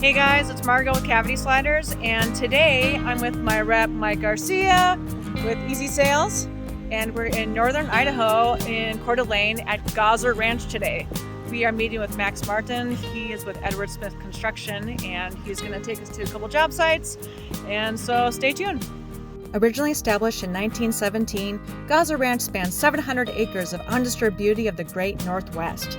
Hey guys, it's Margot with Cavity Sliders, and today I'm with my rep Mike Garcia with Easy Sales, and we're in northern Idaho in Coeur d'Alene at Gozzer Ranch today. We are meeting with Max Martin. He is with Edward Smith Construction, and he's going to take us to a couple job sites, and so stay tuned. Originally established in 1917, Gozzer Ranch spans 700 acres of undisturbed beauty of the Great Northwest.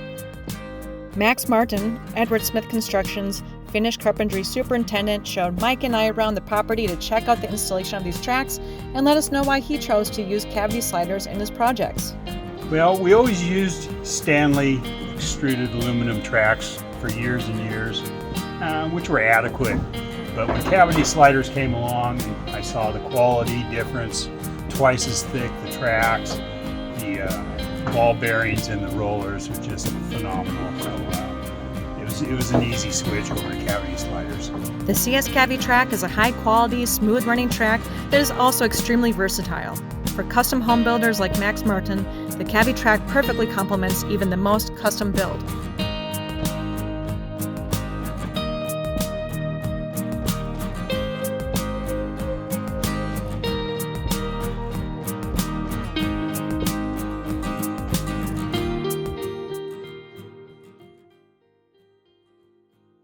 Max Martin, Edward Smith Construction's Finnish Carpentry Superintendent, showed Mike and I around the property to check out the installation of these tracks and let us know why he chose to use cavity sliders in his projects. Well, we always used Stanley extruded aluminum tracks for years and years, which were adequate. But when cavity sliders came along, I saw the quality difference, twice as thick the tracks, the ball bearings and the rollers are just phenomenal. So it was an easy switch over to cavity sliders. The CS CaviTrack is a high-quality, smooth-running track that is also extremely versatile. For custom home builders like Max Martin, the CaviTrack perfectly complements even the most custom build.